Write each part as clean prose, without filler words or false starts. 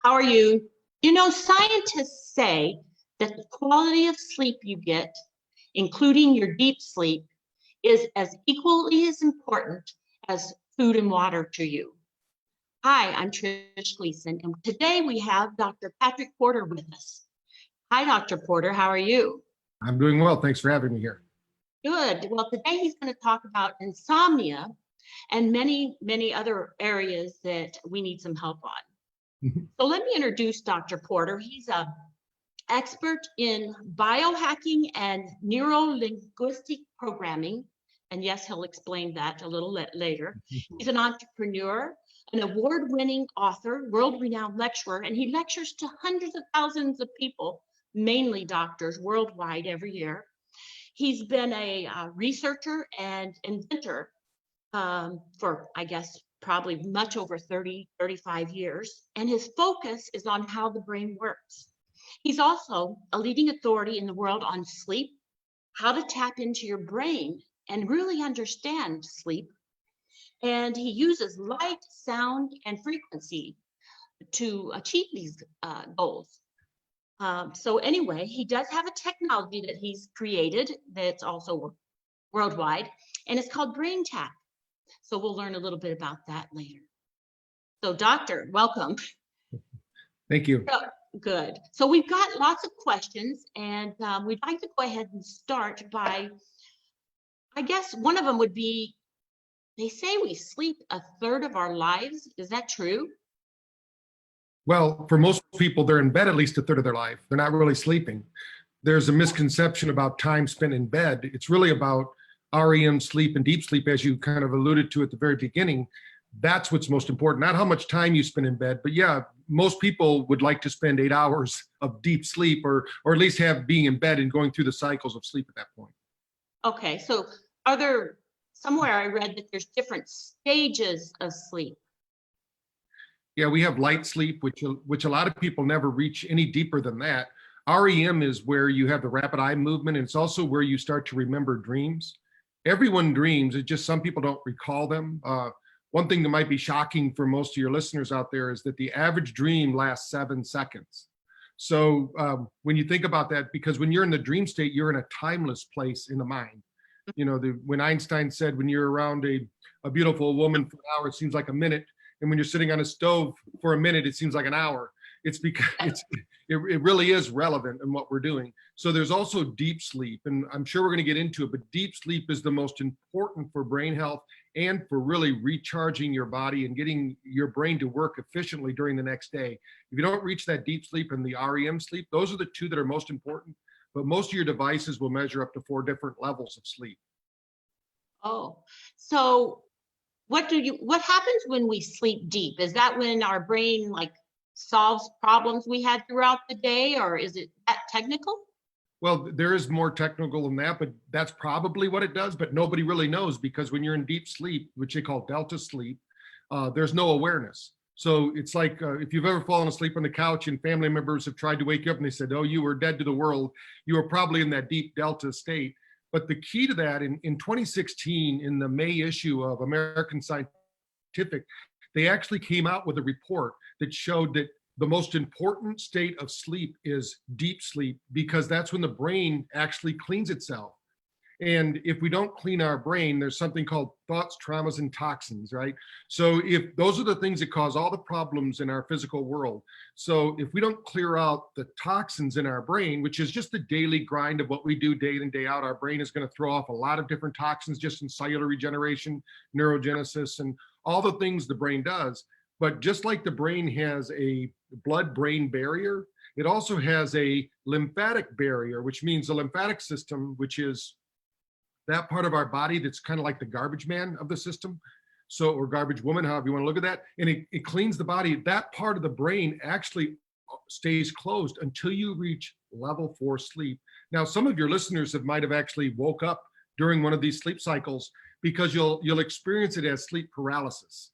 How are you? Scientists say that the quality of sleep you get, including your deep sleep, is as equally as important as food and water to you. Hi, I'm Trish Gleason, and today we have Dr. Patrick Porter with us. Hi, Dr. Porter, how are you? I'm doing well. Thanks for having me here. Good. Well, today he's going to talk about insomnia and many other areas that we need some help on. So let me introduce Dr. Porter. He's an expert in biohacking and neuro-linguistic programming. And yes, he'll explain that a little later. He's an entrepreneur, an award-winning author, world-renowned lecturer, and he lectures to hundreds of thousands of people, mainly doctors worldwide every year. He's been a researcher and inventor for, I guess, probably much over 35 years. And his focus is on how the brain works. He's also a leading authority in the world on sleep, how to tap into your brain and really understand sleep. And he uses light, sound, and frequency to achieve these goals. So anyway, he does have a technology that he's created that's also worldwide, and it's called BrainTap. So we'll learn a little bit about that later. So doctor, welcome. Thank you. Good. So we've got lots of questions, and we'd like to go ahead and start by, I guess one of them would be, they say we sleep a third of our lives. Is that true? Well, for most people, they're in bed at least a third of their life. They're not really sleeping. There's a misconception about time spent in bed. It's really about REM sleep and deep sleep, as you kind of alluded to at the very beginning. That's what's most important, not how much time you spend in bed. But yeah, most people would like to spend 8 hours of deep sleep or at least have being in bed and going through the cycles of sleep at that point. Okay, so are there, somewhere I read that there's different stages of sleep. Yeah, we have light sleep, which a lot of people never reach any deeper than that. REM is where you have the rapid eye movement, and it's also where you start to remember dreams. Everyone dreams, it's just some people don't recall them. One thing that might be shocking for most of your listeners out there is that the average dream lasts 7 seconds. So when you think about that, because when you're in the dream state, you're in a timeless place in the mind. You know, when Einstein said, when you're around a beautiful woman for an hour, it seems like a minute. And when you're sitting on a stove for a minute, it seems like an hour. It's because it really is relevant in what we're doing. So there's also deep sleep, and I'm sure we're going to get into it, but deep sleep is the most important for brain health and for really recharging your body and getting your brain to work efficiently during the next day. If you don't reach that deep sleep and the REM sleep, those are the two that are most important, but most of your devices will measure up to 4 different levels of sleep. Oh, so what happens when we sleep deep? Is that when our brain like solves problems we had throughout the day, or is it that technical? Well, there is more technical than that, but that's probably what it does, but nobody really knows, because when you're in deep sleep, which they call delta sleep, there's no awareness. So it's like if you've ever fallen asleep on the couch and family members have tried to wake you up and they said, oh, you were dead to the world, you were probably in that deep delta state. But the key to that, in 2016, in the May issue of American Scientific, they actually came out with a report that showed that the most important state of sleep is deep sleep, because that's when the brain actually cleans itself. And if we don't clean our brain, there's something called thoughts, traumas, and toxins, right? So if those are the things that cause all the problems in our physical world. So if we don't clear out the toxins in our brain, which is just the daily grind of what we do day in, day out, our brain is going to throw off a lot of different toxins just in cellular regeneration, neurogenesis, and all the things the brain does. But just like the brain has a blood-brain barrier, it also has a lymphatic barrier, which means the lymphatic system, which is that part of our body that's kind of like the garbage man of the system. So, or garbage woman, however you want to look at that. And it cleans the body. That part of the brain actually stays closed until you reach level 4 sleep. Now, some of your listeners might have actually woke up during one of these sleep cycles, because you'll experience it as sleep paralysis.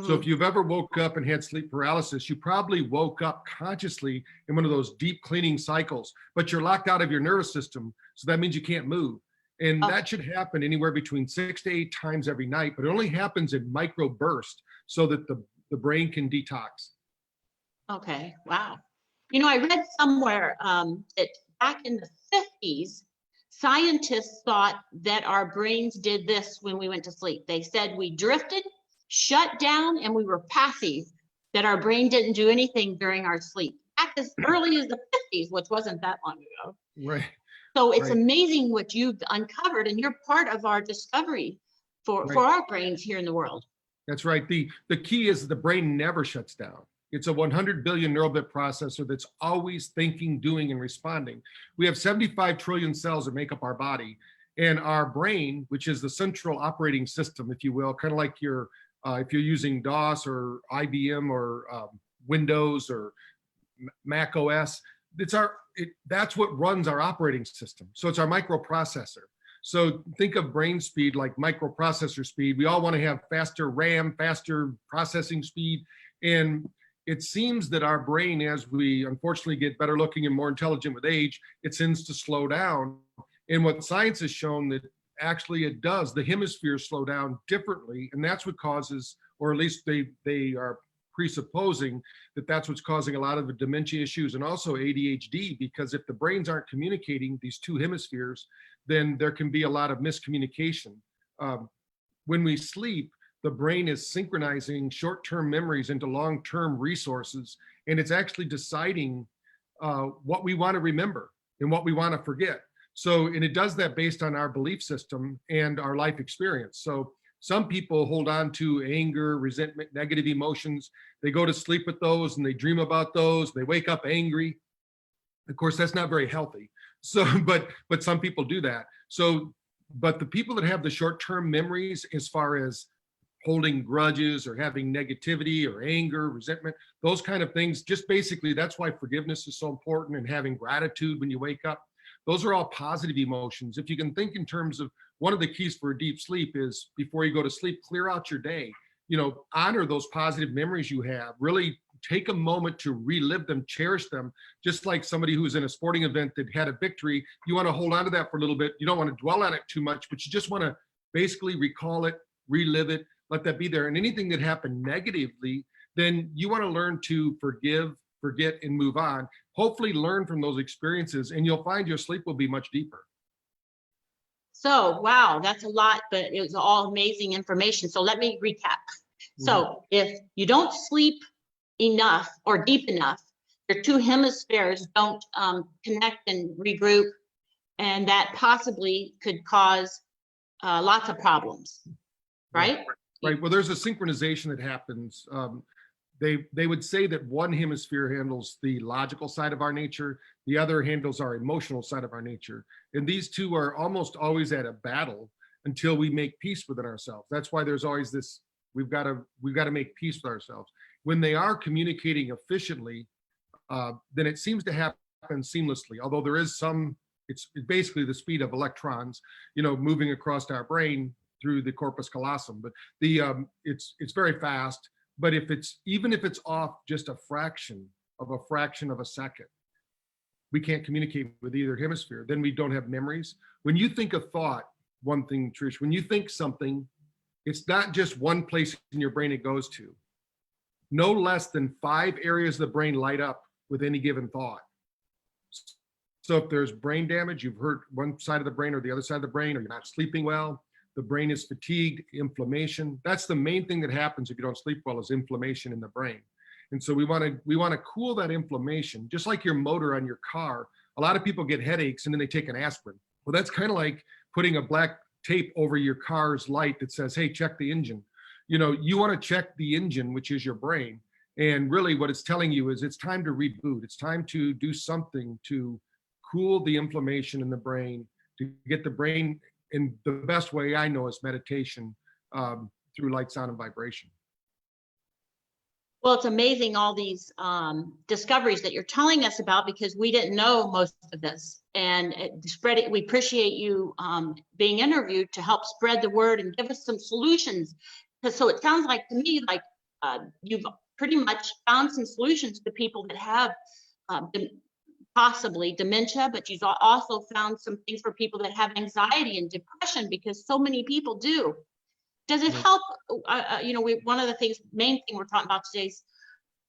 So if you've ever woke up and had sleep paralysis, you probably woke up consciously in one of those deep cleaning cycles, but you're locked out of your nervous system. So that means you can't move. And that should happen anywhere between 6 to 8 times every night, but it only happens in micro bursts so that the brain can detox. Okay, wow. You know, I read somewhere that back in the 50s, scientists thought that our brains did this when we went to sleep. They said we drifted, shut down, and we were passive, that our brain didn't do anything during our sleep. Back as early as the 50s, which wasn't that long ago. Right, So it's right, amazing what you've uncovered, and you're part of our discovery for right. our brains here in the world. That's right. The key is the brain never shuts down. It's a 100 billion neural bit processor that's always thinking, doing, and responding. We have 75 trillion cells that make up our body. And our brain, which is the central operating system, if you will, kind of like your, if you're using DOS or IBM or Windows or Mac OS, that's what runs our operating system. So it's our microprocessor. So think of brain speed like microprocessor speed. We all want to have faster RAM, faster processing speed. And it seems that our brain, as we unfortunately get better looking and more intelligent with age, it tends to slow down. And what science has shown that actually it does, the hemispheres slow down differently. And that's what causes, or at least they are presupposing that that's what's causing a lot of the dementia issues and also ADHD, because if the brains aren't communicating these two hemispheres, then there can be a lot of miscommunication. When we sleep, the brain is synchronizing short-term memories into long-term resources, and it's actually deciding what we want to remember and what we want to forget. So, and it does that based on our belief system and our life experience. So some people hold on to anger, resentment, negative emotions. They go to sleep with those and they dream about those. They wake up angry. Of course, that's not very healthy. So, but some people do that. So, but the people that have the short-term memories, as far as holding grudges or having negativity or anger, resentment, those kind of things, just basically, that's why forgiveness is so important, and having gratitude when you wake up. Those are all positive emotions. If you can think in terms of, one of the keys for a deep sleep is, before you go to sleep, clear out your day. You know, honor those positive memories you have. Really take a moment to relive them, cherish them. Just like somebody who's in a sporting event that had a victory, you want to hold on to that for a little bit. You don't want to dwell on it too much, but you just want to basically recall it, relive it, let that be there. And anything that happened negatively, then you want to learn to forgive, forget, and move on. Hopefully learn from those experiences, and you'll find your sleep will be much deeper. So, wow, that's a lot, but it was all amazing information. So let me recap. So if you don't sleep enough or deep enough, your two hemispheres don't connect and regroup, and that possibly could cause lots of problems, right? Right. Well, there's a synchronization that happens. They would say that one hemisphere handles the logical side of our nature, the other handles our emotional side of our nature. And these two are almost always at a battle until we make peace within ourselves. That's why there's always this, we've got to make peace with ourselves. When they are communicating efficiently, then it seems to happen seamlessly. Although there is some, it's basically the speed of electrons, moving across our brain through the corpus callosum. But it's very fast. But even if it's off just a fraction of a second, we can't communicate with either hemisphere. Then we don't have memories. When you think a thought, one thing, Trish, when you think something, it's not just one place in your brain it goes to. No less than 5 areas of the brain light up with any given thought. So if there's brain damage, you've hurt one side of the brain or the other side of the brain, or you're not sleeping well, the brain is fatigued, inflammation. That's the main thing that happens if you don't sleep well, is inflammation in the brain. And so we want to cool that inflammation, just like your motor on your car. A lot of people get headaches and then they take an aspirin. Well, that's kind of like putting a black tape over your car's light that says, hey, check the engine. You want to check the engine, which is your brain. And really what it's telling you is it's time to reboot. It's time to do something to cool the inflammation in the brain, to get the brain, in the best way I know is meditation, through light, sound, and vibration. Well, it's amazing, all these discoveries that you're telling us about, because we didn't know most of this. And spread it. We appreciate you being interviewed to help spread the word and give us some solutions. So it sounds like to me like you've pretty much found some solutions to people that have possibly dementia, but you've also found some things for people that have anxiety and depression, because so many people do. Does it help? One of the main thing we're talking about today is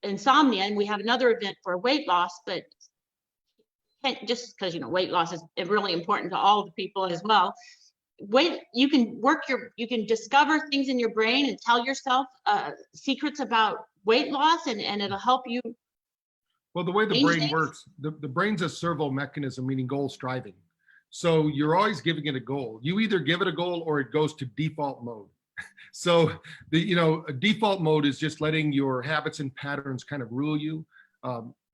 insomnia, and we have another event for weight loss, but just because, weight loss is really important to all the people as well. You can discover things in your brain and tell yourself secrets about weight loss, and it'll help you. Well, the way the brain works, the brain's a servo mechanism, meaning goal striving. So you're always giving it a goal. You either give it a goal or it goes to default mode. So a default mode is just letting your habits and patterns kind of rule you.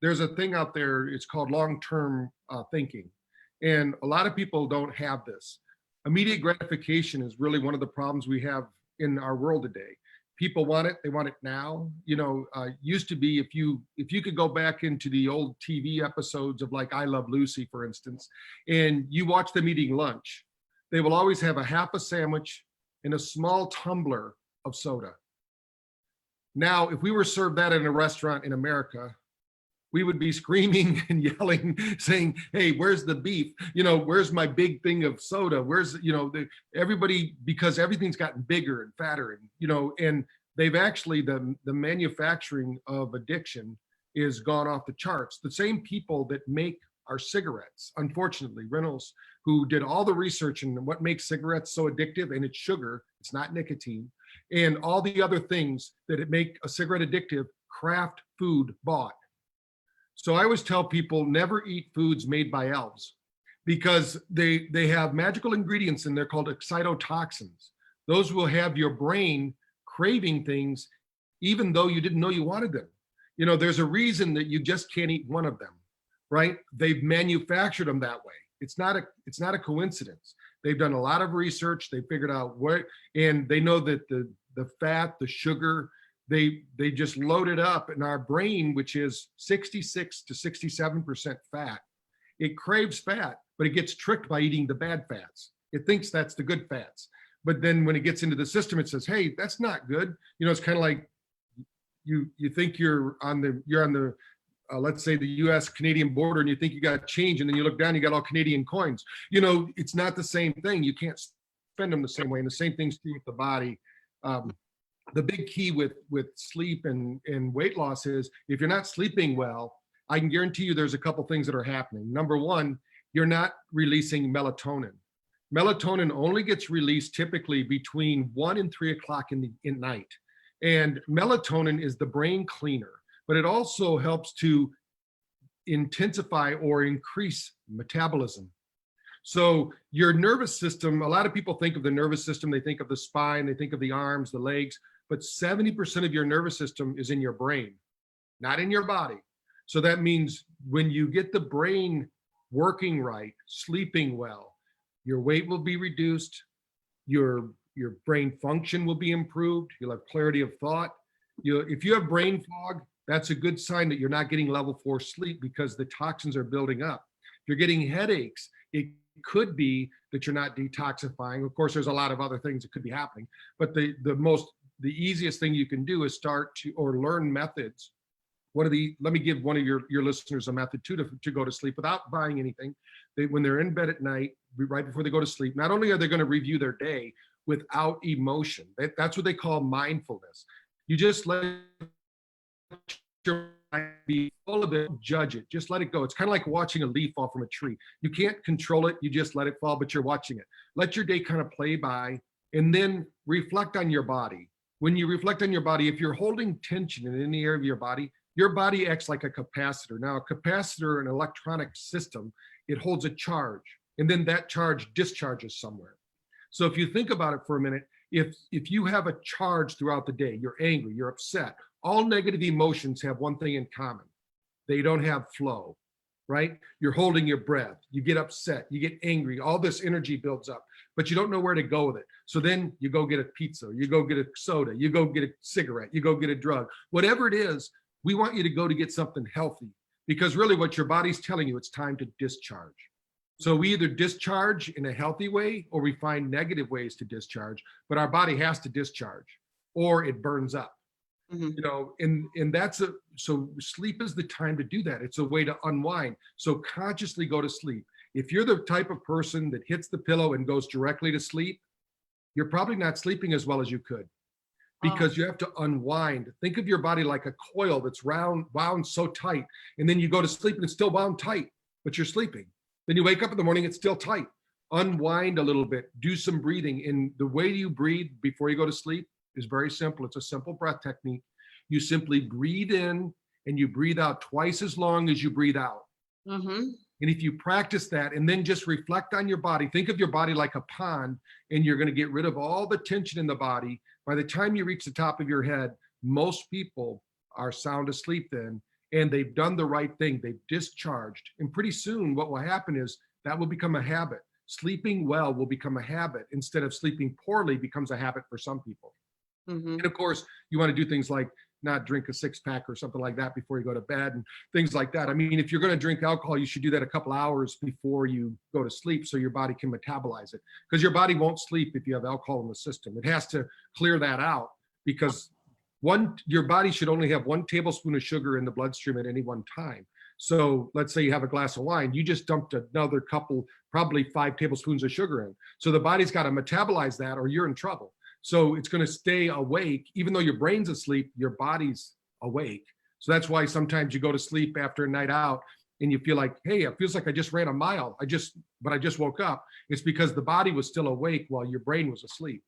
There's a thing out there, it's called long-term thinking. And a lot of people don't have this. Immediate gratification is really one of the problems we have in our world today. People want it, they want it now. Used to be, if you could go back into the old TV episodes of like I Love Lucy, for instance, and you watch them eating lunch, they will always have a half a sandwich and a small tumbler of soda. Now, if we were served that in a restaurant in America, we would be screaming and yelling, saying, hey, where's the beef? Where's my big thing of soda? Where's, everybody, because everything's gotten bigger and fatter, and they've actually, the manufacturing of addiction is gone off the charts. The same people that make our cigarettes, unfortunately, Reynolds, who did all the research into what makes cigarettes so addictive, and it's sugar, it's not nicotine, and all the other things that make a cigarette addictive, Kraft food bought. So I always tell people never eat foods made by elves, because they have magical ingredients in there called excitotoxins. Those will have your brain craving things even though you didn't know you wanted them. There's a reason that you just can't eat one of them, right? They've manufactured them that way. It's not a coincidence. They've done a lot of research. They figured out what, and they know that the fat, the sugar, they just load it up in our brain, which is 66 to 67% fat. It craves fat, but it gets tricked by eating the bad fats. It thinks that's the good fats. But then when it gets into the system, it says, hey, that's not good. It's kind of like you think you're on the let's say the US Canadian border, and you think you got change, and then you look down, you got all Canadian coins. It's not the same thing. You can't spend them the same way. And the same thing's true with the body. The big key with sleep and weight loss is if you're not sleeping well, I can guarantee you there's a couple things that are happening. Number one, you're not releasing melatonin. Melatonin only gets released typically between 1 and 3 o'clock in night. And melatonin is the brain cleaner, but it also helps to intensify or increase metabolism. So your nervous system, a lot of people think of the nervous system, they think of the spine, they think of the arms, the legs, but 70% of your nervous system is in your brain, not in your body. So that means when you get the brain working right, sleeping well, your weight will be reduced, your brain function will be improved, you'll have clarity of thought. If you have brain fog, that's a good sign that you're not getting level 4 sleep because the toxins are building up. If you're getting headaches, it could be that you're not detoxifying. Of course, there's a lot of other things that could be happening, but the easiest thing you can do is start to or learn methods. Let me give one of your listeners a method too to go to sleep without buying anything. When they're in bed at night, right before they go to sleep, not only are they going to review their day without emotion, that's what they call mindfulness. You just let your mind be full of it, judge it, just let it go. It's kind of like watching a leaf fall from a tree. You can't control it, you just let it fall, but you're watching it. Let your day kind of play by, and then reflect on your body. When you reflect on your body, if you're holding tension in any area of your body acts like a capacitor. Now, a capacitor, an electronic system, it holds a charge, and then that charge discharges somewhere. So if you think about it for a minute, if you have a charge throughout the day, you're angry, you're upset, all negative emotions have one thing in common. They don't have flow, right? You're holding your breath, you get upset, you get angry, all this energy builds up, but you don't know where to go with it. So then you go get a pizza, you go get a soda, you go get a cigarette, you go get a drug, whatever it is. We want you to go to get something healthy, because really what your body's telling you, it's time to discharge. So we either discharge in a healthy way or we find negative ways to discharge, but our body has to discharge or it burns up. Mm-hmm. And so sleep is the time to do that. It's a way to unwind. So consciously go to sleep. If you're the type of person that hits the pillow and goes directly to sleep, you're probably not sleeping as well as you could. because you have to unwind. Think of your body like a coil that's wound so tight, and then you go to sleep and it's still wound tight, but you're sleeping. Then you wake up in the morning, it's still tight. Unwind a little bit, do some breathing. And the way you breathe before you go to sleep is very simple. It's a simple breath technique. You simply breathe in and you breathe out twice as long as you breathe out. And if you practice that and then just reflect on your body, think of your body like a pond, and you're going to get rid of all the tension in the body. By the time you reach the top of your head, most people are sound asleep then, and they've done the right thing. They've discharged. And pretty soon what will happen is that will become a habit. Sleeping well will become a habit instead of sleeping poorly becomes a habit for some people. And of course, you want to do things like not drink a 6-pack or something like that before you go to bed and things like that. I mean, if you're going to drink alcohol, you should do that a couple hours before you go to sleep so your body can metabolize it, because your body won't sleep if you have alcohol in the system. It has to clear that out, because your body should only have 1 tablespoon of sugar in the bloodstream at any one time. So let's say you have a glass of wine, you just dumped another couple, probably 5 tablespoons of sugar in. So the body's got to metabolize that or you're in trouble. So it's going to stay awake. Even though your brain's asleep, your body's awake. So that's why sometimes you go to sleep after a night out and you feel like, hey, it feels like I just ran a mile. But I just woke up. It's because the body was still awake while your brain was asleep.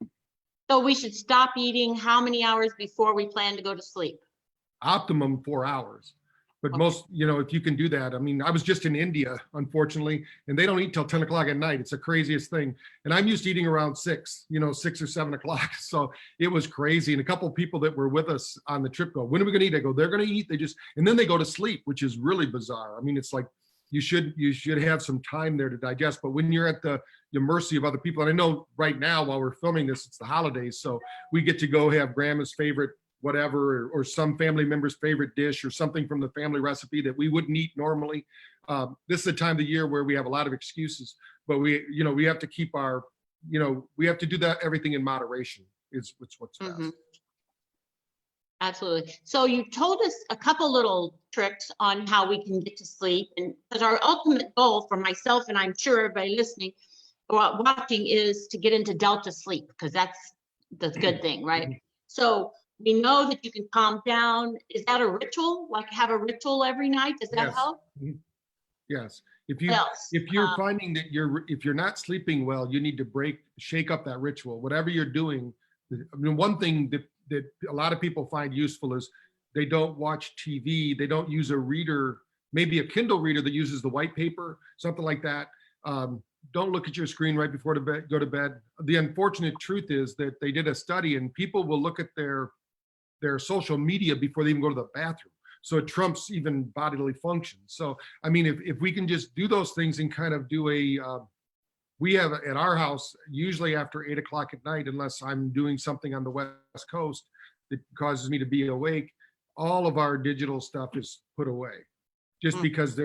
So we should stop eating how many hours before we plan to go to sleep? Optimum 4 hours. But most, if you can do that, I mean, I was just in India, unfortunately, and they don't eat till 10 o'clock at night. It's the craziest thing. And I'm used to eating around 6, 6 or 7 o'clock. So it was crazy. And a couple of people that were with us on the trip go, when are we going to eat? I go, they're going to eat. And then they go to sleep, which is really bizarre. I mean, it's like, you should have some time there to digest. But when you're at the mercy of other people, and I know right now while we're filming this, it's the holidays. So we get to go have grandma's favorite whatever, or some family member's favorite dish or something from the family recipe that we wouldn't eat normally. This is a time of the year where we have a lot of excuses, but we have to keep we have to do that, everything in moderation is what's best. Absolutely. So you told us a couple little tricks on how we can get to sleep, and because our ultimate goal for myself, and I'm sure everybody listening or watching, is to get into delta sleep, because that's the good thing, right? So we know that you can calm down. Is that a ritual? Like have a ritual every night? Does that help? Yes. If you're finding that if you're not sleeping well, you need to shake up that ritual. Whatever you're doing. I mean, one thing that a lot of people find useful is they don't watch TV. They don't use a reader, maybe a Kindle reader that uses the white paper, something like that. Don't look at your screen right before go to bed. The unfortunate truth is that they did a study and people will look at their social media before they even go to the bathroom. So it trumps even bodily function. So, I mean, if we can just do those things and kind of do we have at our house, usually after 8 o'clock at night, unless I'm doing something on the West Coast that causes me to be awake, all of our digital stuff is put away. Just because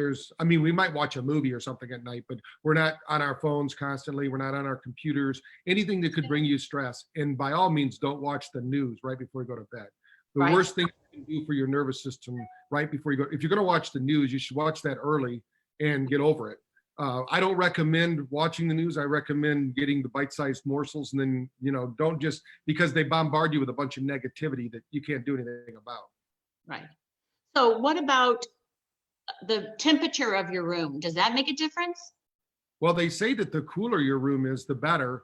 we might watch a movie or something at night, but we're not on our phones constantly. We're not on our computers, anything that could bring you stress. And by all means, don't watch the news right before you go to bed. The worst thing you can do for your nervous system right before you go, if you're going to watch the news, you should watch that early and get over it. I don't recommend watching the news. I recommend getting the bite-sized morsels, and then, don't just, because they bombard you with a bunch of negativity that you can't do anything about. Right. So what about the temperature of your room? Does that make a difference? Well, they say that the cooler your room is, the better.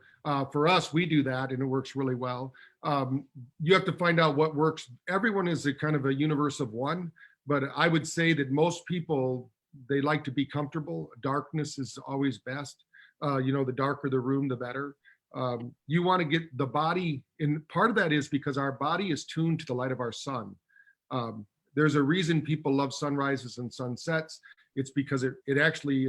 For us, we do that and it works really well. You have to find out what works. Everyone is a kind of a universe of one, but I would say that most people, they like to be comfortable. Darkness is always best. The darker the room, the better. You want to get the body, and part of that is because our body is tuned to the light of our sun. There's a reason people love sunrises and sunsets. It's because it actually,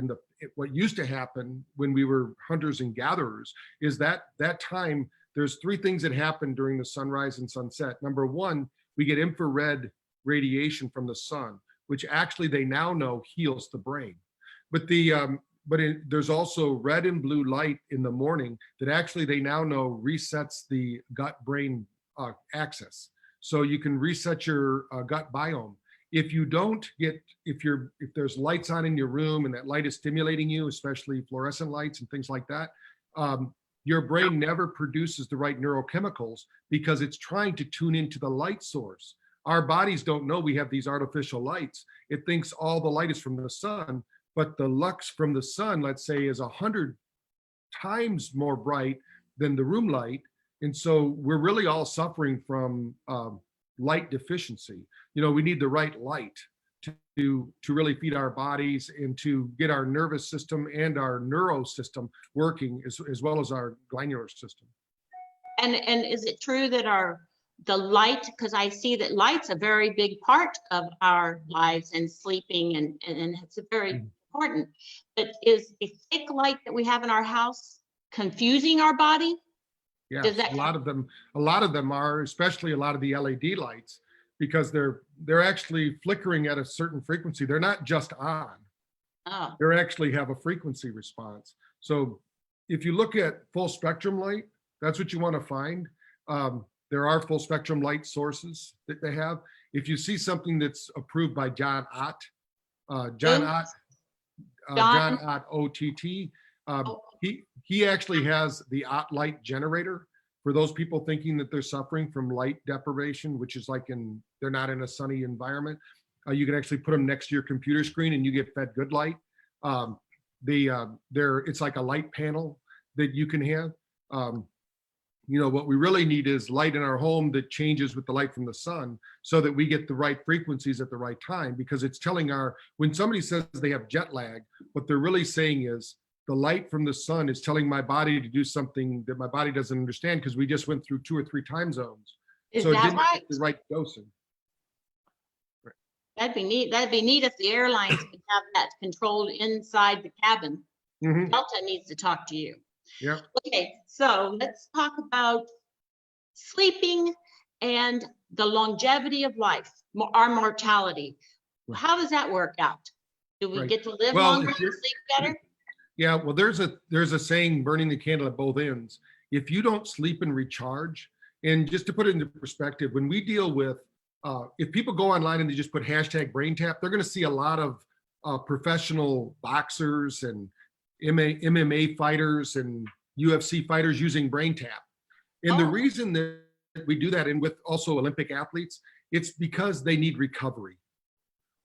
what used to happen when we were hunters and gatherers is that time, there's 3 things that happen during the sunrise and sunset. Number 1, we get infrared radiation from the sun, which actually they now know heals the brain. But there's also red and blue light in the morning that actually they now know resets the gut-brain axis. So you can reset your gut biome. If you don't get, if there's lights on in your room and that light is stimulating you, especially fluorescent lights and things like that, your brain never produces the right neurochemicals because it's trying to tune into the light source. Our bodies don't know we have these artificial lights. It thinks all the light is from the sun, but the lux from the sun, let's say, is 100 times more bright than the room light. And so we're really all suffering from light deficiency. You know, we need the right light to really feed our bodies and to get our nervous system and our neuro system working as well as our glandular system. And is it true that the light, because I see that light's a very big part of our lives and sleeping, and it's a very important, but is the thick light that we have in our house confusing our body? Yes, a lot of them are, especially a lot of the LED lights, because they're actually flickering at a certain frequency. They're not just on. Oh. They actually have a frequency response. So if you look at full spectrum light, that's what you want to find. There are full spectrum light sources that they have. If you see something that's approved by John Ott, John Ott, OTT, he actually has the Ott light generator for those people thinking that they're suffering from light deprivation, which is like they're not in a sunny environment. You can actually put them next to your computer screen and you get fed good light. It's like a light panel that you can have. You know, what we really need is light in our home that changes with the light from the sun so that we get the right frequencies at the right time, because it's telling when somebody says they have jet lag, what they're really saying is the light from the sun is telling my body to do something that my body doesn't understand, because we just went through 2 or 3 time zones. So it didn't get the right dosing. Right. That'd be neat. That'd be neat if the airlines could have that controlled inside the cabin. Mm-hmm. Delta needs to talk to you. Yeah. Okay, so let's talk about sleeping and the longevity of life, our mortality. How does that work out? Do we get to live longer and sleep better? Yeah, well, there's a saying, burning the candle at both ends. If you don't sleep and recharge, and just to put it into perspective, when we deal with, if people go online and they just put #BrainTap, they're going to see a lot of professional boxers and MMA fighters and UFC fighters using BrainTap. And the reason that we do that, and with also Olympic athletes, it's because they need recovery.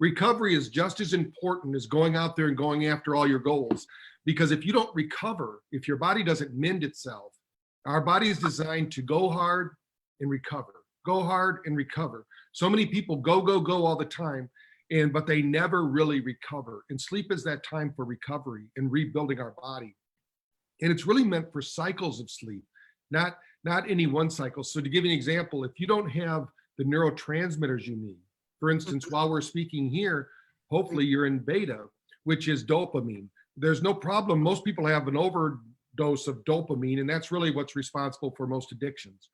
Recovery is just as important as going out there and going after all your goals. Because if you don't recover, if your body doesn't mend itself, our body is designed to go hard and recover, go hard and recover. So many people go all the time, but they never really recover. And sleep is that time for recovery and rebuilding our body. And it's really meant for cycles of sleep, not any one cycle. So to give you an example, if you don't have the neurotransmitters you need, for instance, while we're speaking here, hopefully you're in beta, which is dopamine. There's no problem. Most people have an overdose of dopamine, and that's really what's responsible for most addictions.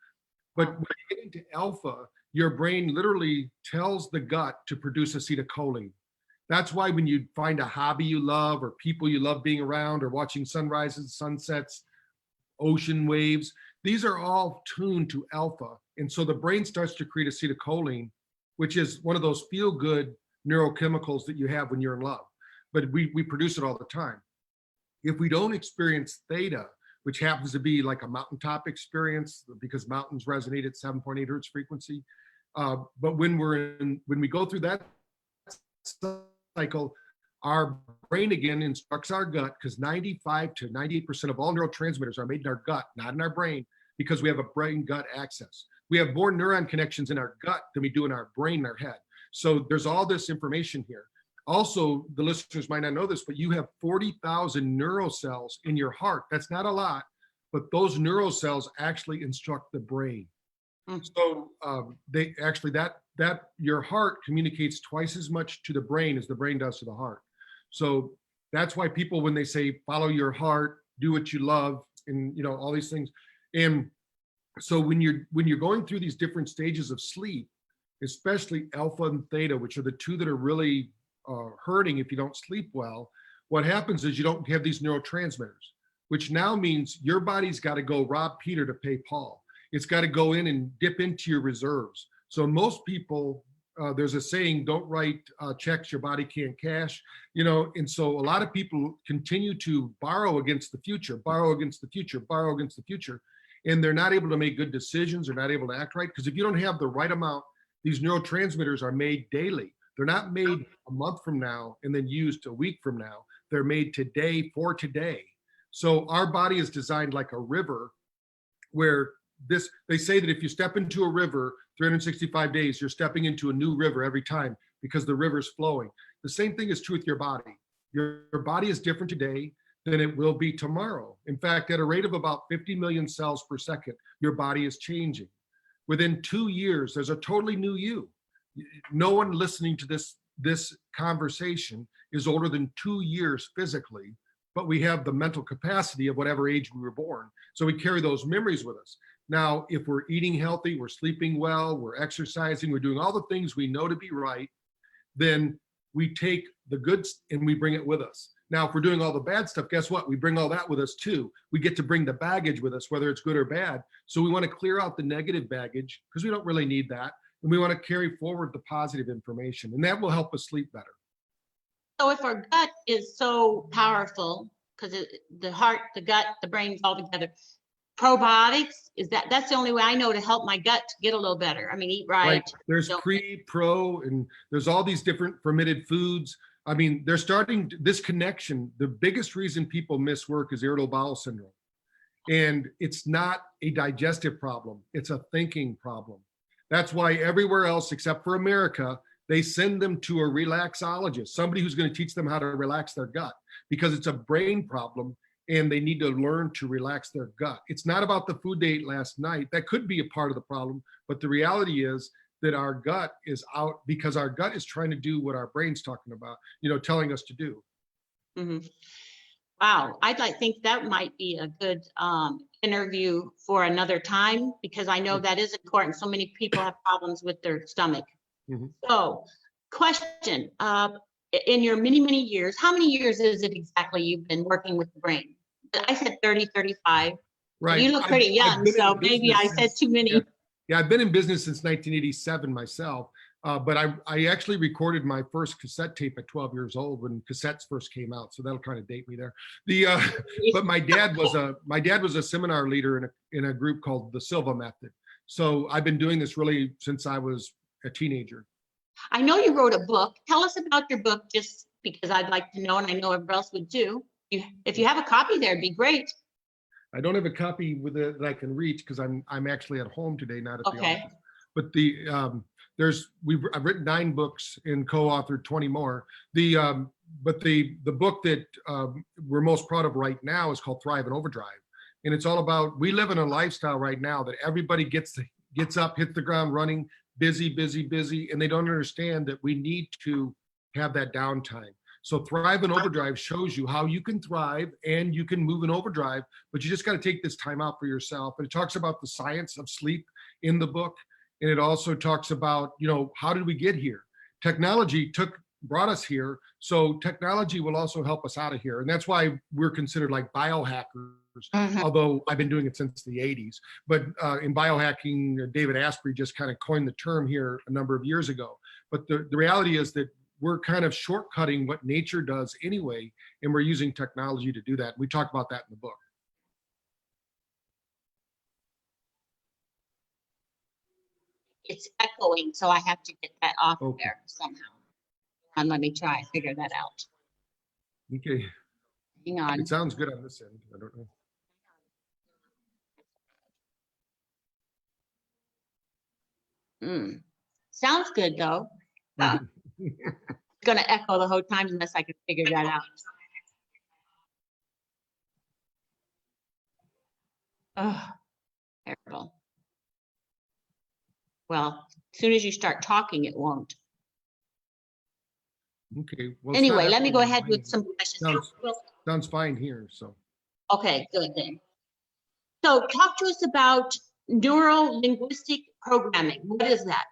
But when you get into alpha, your brain literally tells the gut to produce acetylcholine. That's why when you find a hobby you love, or people you love being around, or watching sunrises, sunsets, ocean waves, these are all tuned to alpha. And so the brain starts to create acetylcholine, which is one of those feel-good neurochemicals that you have when you're in love. But we produce it all the time. If we don't experience theta, which happens to be like a mountaintop experience because mountains resonate at 7.8 hertz frequency, but when we go through that cycle, our brain again instructs our gut, because 95 to 98% of all neurotransmitters are made in our gut, not in our brain, because we have a brain-gut axis. We have more neuron connections in our gut than we do in our brain and our head. So there's all this information here. Also, the listeners might not know this, but you have 40,000 neurocells in your heart. That's not a lot, but those neurocells actually instruct the brain. So they actually, that your heart communicates twice as much to the brain as the brain does to the heart. So that's why people, when they say, follow your heart, do what you love, and all these things. And so when you're going through these different stages of sleep, especially alpha and theta, which are the two that are really hurting if you don't sleep well, what happens is you don't have these neurotransmitters, which now means your body's got to go rob Peter to pay Paul. It's got to go in and dip into your reserves. So most people there's a saying, don't write checks your body can't cash, you know, and so a lot of people continue to borrow against the future, borrow against the future, borrow against the future, and they're not able to make good decisions. They're not able to act right, because if you don't have the right amount, these neurotransmitters are made daily. They're not made a month from now and then used a week from now. They're made today for today. So our body is designed like a river, where they say that if you step into a river 365 days, you're stepping into a new river every time, because the river's flowing. The same thing is true with your body. Your body is different today than it will be tomorrow. In fact, at a rate of about 50 million cells per second, your body is changing. Within 2 years, there's a totally new you. No one listening to this conversation is older than 2 years physically, but we have the mental capacity of whatever age we were born. So we carry those memories with us. Now, if we're eating healthy, we're sleeping well, we're exercising, we're doing all the things we know to be right, then we take the goods and we bring it with us. Now, if we're doing all the bad stuff, guess what? We bring all that with us too. We get to bring the baggage with us, whether it's good or bad. So we want to clear out the negative baggage, because we don't really need that. And we want to carry forward the positive information, and that will help us sleep better. So if our gut is so powerful, because the heart, the gut, the brain's all together, probiotics, that's the only way I know to help my gut get a little better. I mean, eat right. There's pre, pro, and there's all these different fermented foods. I mean, they're starting this connection. The biggest reason people miss work is irritable bowel syndrome. And it's not a digestive problem, it's a thinking problem. That's why everywhere else except for America, they send them to a relaxologist, somebody who's going to teach them how to relax their gut, because it's a brain problem and they need to learn to relax their gut. It's not about the food they ate last night. That could be a part of the problem, but the reality is that our gut is out because our gut is trying to do what our brain's talking about, you know, telling us to do. Mm-hmm. Wow, think that might be a good interview for another time, because I know that is important. So many people have problems with their stomach. Mm-hmm. So, question, in your many years, how many years is it exactly you've been working with the brain? I said 30, 35. Right. You look pretty young, so maybe I said too many. Yeah, I've been in business since 1987 myself, but I actually recorded my first cassette tape at 12 years old when cassettes first came out, so that'll kind of date me there. But my dad was a seminar leader in a group called the Silva Method. So I've been doing this really since I was a teenager. I know you wrote a book. Tell us about your book, just because I'd like to know, and I know everyone else would too. If you have a copy there, it'd be great. I don't have a copy with it that I can reach, because I'm actually at home today, not at the office. But I've written 9 books and co-authored 20 more. But the book that we're most proud of right now is called Thrive and Overdrive, and it's all about, we live in a lifestyle right now that everybody gets up, hits the ground running, busy, and they don't understand that we need to have that downtime. So Thrive and Overdrive shows you how you can thrive and you can move in overdrive, but you just got to take this time out for yourself. And it talks about the science of sleep in the book. And it also talks about, you know, how did we get here? Technology brought us here. So technology will also help us out of here. And that's why we're considered like biohackers. Mm-hmm. Although I've been doing it since the 80s. But in biohacking, David Asprey just kind of coined the term here a number of years ago. But the reality is that we're kind of shortcutting what nature does anyway, and we're using technology to do that. We talk about that in the book. It's echoing, so I have to get that off there somehow. And let me try and figure that out. Okay. Hang on. It sounds good on this end. I don't know. Sounds good though. It's gonna echo the whole time unless I can figure that out. Oh, terrible. Well, as soon as you start talking, it won't. Okay. Well, anyway, let me go ahead with some questions. Sounds fine here. So. Okay, good then. So talk to us about neuro-linguistic programming. What is that?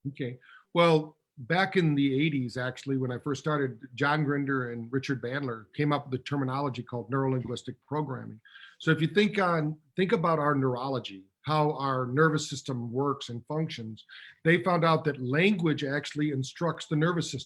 Okay. Well, back in the 80s, actually, when I first started, John Grinder and Richard Bandler came up with a terminology called neuro-linguistic programming. So if you think about our neurology, how our nervous system works and functions, they found out that language actually instructs the nervous system.